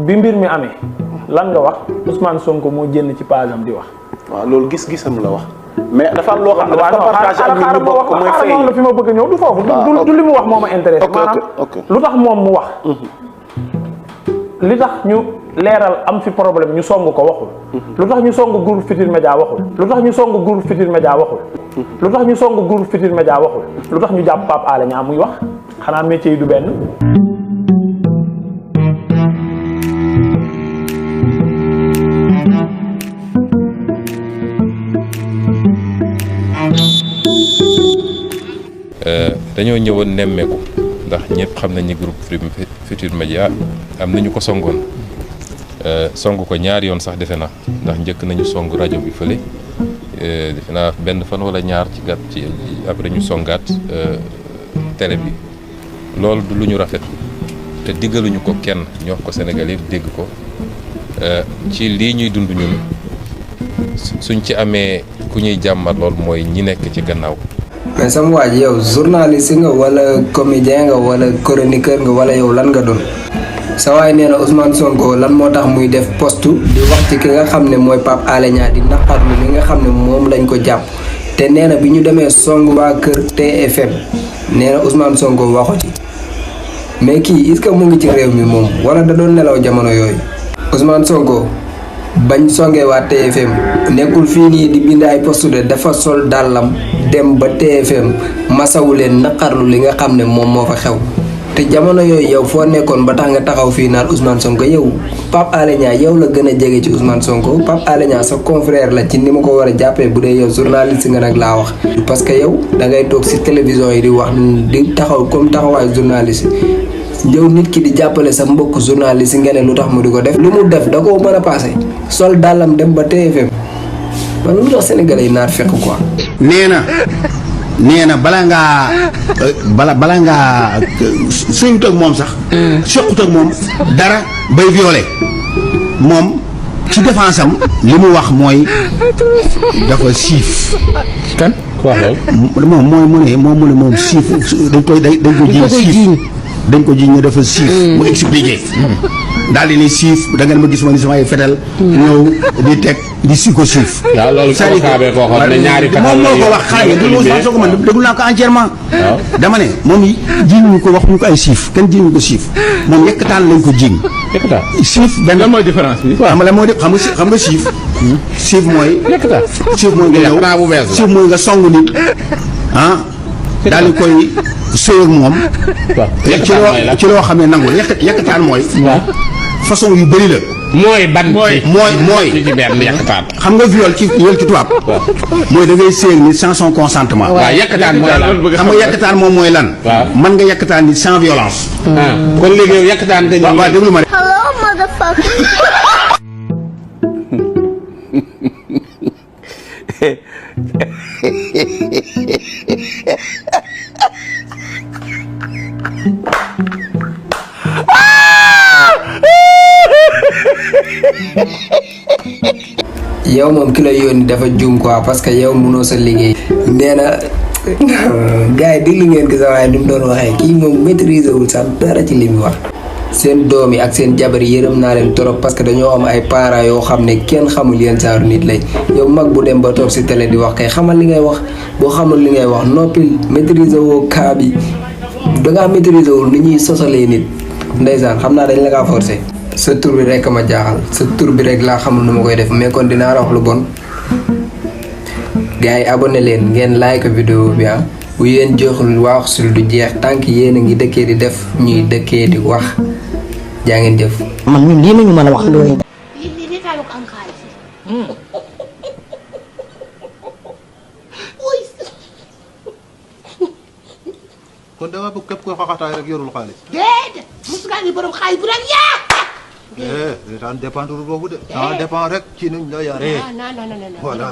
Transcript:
bi mbir mi amee lan nga wax Ousmane Sonko moo génn ci page am di wax. waaw loolu gis-gisam la wax. mais dafa am loo xam ne dafa partagé ak ñun ñu bokk mooy fay la fi ma bëgg a ñëw du foofu. du li mu wax moo ma intéressé. maanaam lu tax moom mu wax. li tax ñu leeral am fi problème ñu song ko waxul. lu tax ñu song groupe Futurs Médias waxul. lu tax ñu song groupe Futurs Médias waxul. lu tax ñu song groupe Futurs Médias waxul. lu tax ñu jàpp Pape Alé Niang muy wax xanaa métier yi du benn. dañoo ñëwoon nemmeeku ndax ñëpp xam nañ ni groupe Futurs Médias am nañu ko songoon song ko ñaari yoon sax defe na ndax njëkk nañu song rajo bi fële defe naa benn fan wala ñaar ci gàtt ci après ñu songaat télé bi loolu du lu ñu rafet te diggaluñu ko kenn ñu wax ko Sénégal yëpp dégg ko ci lii ñuy dund ñun suñ ci amee ku ñuy jàmmat lool mooy ñi nekk ci gannaaw. mais sama waa ji yow journaliste nga wala comédien nga wala chroniqueur nga wala yow lan nga doon sa waay nee na Ousmane Sonko lan moo tax muy def poste di wax ci ki nga xam ne mooy Pape Alé Niang di naqarlu li nga xam ne moom lañ ko jàpp te nee na bi ñu demee song waa kër TFM nee na Ousmane Sonko waxu ci mais kii est-ce que mu ngi ci réew mi moom wala da doon nelaw jamono yooyu. Ousmane Sonko bañ songee waa TFM nekkul fii nii di bind ay poste de dafa sol dàllam dem ba TFM masawu leen naqarlu li nga xam ne moom moo fa xew te jamono yooyu yow foo nekkoon ba tax nga taxaw fii naan Ousmane Sonko yow Pape Alé Niang yow la gën a jege ci Ousmane Sonko Pape Alé Niang sa confrère la ci ni ma ko war a jàppee bu dee yow journaliste nga nag laa wax. parce que yow da ngay toog si télévision yi di wax di taxaw comme taxawaayu journaliste yow nit ki di jàppale sa mbokk journaliste yi nga ne lu tax mu di ko def. lu mu def da koo mën a passé sol dàllam dem ba TFM man lu tax sénégalais yi naar fekk quoi. nee na bala ngaa suyut ak moom sax soqut ak moom dara bay violé moom ci défense am li mu wax mooy dafa siif kan ku wax loolu moom siif dañ ko jiiñ siif dañ ko jiiñ ne dafa siif mu expliqué daal di ni siif da ngeen ma gis ma ni samay fetal ñëw di teg di si ko siif. waaw loolu koo xam ne ñaari fetal moom moo ko wax xale nga déglu soo ko man déglu naa ko entièrement. dama ne moom jiiñ ñu ko wax ñu ko ay siif kenn jiiñ ñu ko siif moom yekkataan lañ ko jiiñ. yekkataan siif benn lan mooy différence bi. waaw xam nga lan mooy xam nga siif. siif mooy. yekkataan siif mooy nga ñëw siif mooy nga song nit daal di koy sëy ak moom. waaw ci loo xam ne nangu yekkataan mooy. façon yu bëri la. mooy ban mooy ci benn yàkkataan. xam nga viol ci tubaab. mooy da ngay séy ni sans son consentement. waaw yàkkataan mooy lan. xam nga yàkkataan moom mooy lan. waaw mën nga yàkkataan ni sans violence. kon léegi yow yàkkataan nga. waaw déglu ma. Hello, motherfucker. yow moom ki la yónni dafa juum quoi parce que yow mënoo sa liggéey. nee na gars yi déglu ngeen ko sax waaye du mu doon waxee kii moom maîtriser wul sax dara ci li mu wax. seen doom yi ak seen jabar yi yërëm naa leen trop parce que dañoo am ay parents yoo xam ne kenn xamul yenn saaru nit lay yow mag bu dem ba toog si télé di wax kay xamal li ngay wax boo xamul li ngay wax noppi maîtriser woo cas bi dangaa maîtriser wul ni ñuy sosalee nit ndeysaan xam naa dañ la kaa forcé. sa tur bi rek ma jaaxal sa tur bi rek laa xamul nu ma koy def mais kon dinaa la wax lu bon gars yi abonné leen ngeen like vidéo bi bu yéen joxul wax sul du jeex tànk yéen a ngi dëkkee di def ñuy dëkkee di wax jaa ngeen jëf. man ñun lii nañu mën a wax loolu. kon dama bëgg képp koy xaxataay rek yorul xaalis. déedéet mosu kaa ngi borom xaalis bu rek yaa. daan dépendre boobu de. ça dépend rek ci nuñ la yaree. non non non non. voilà.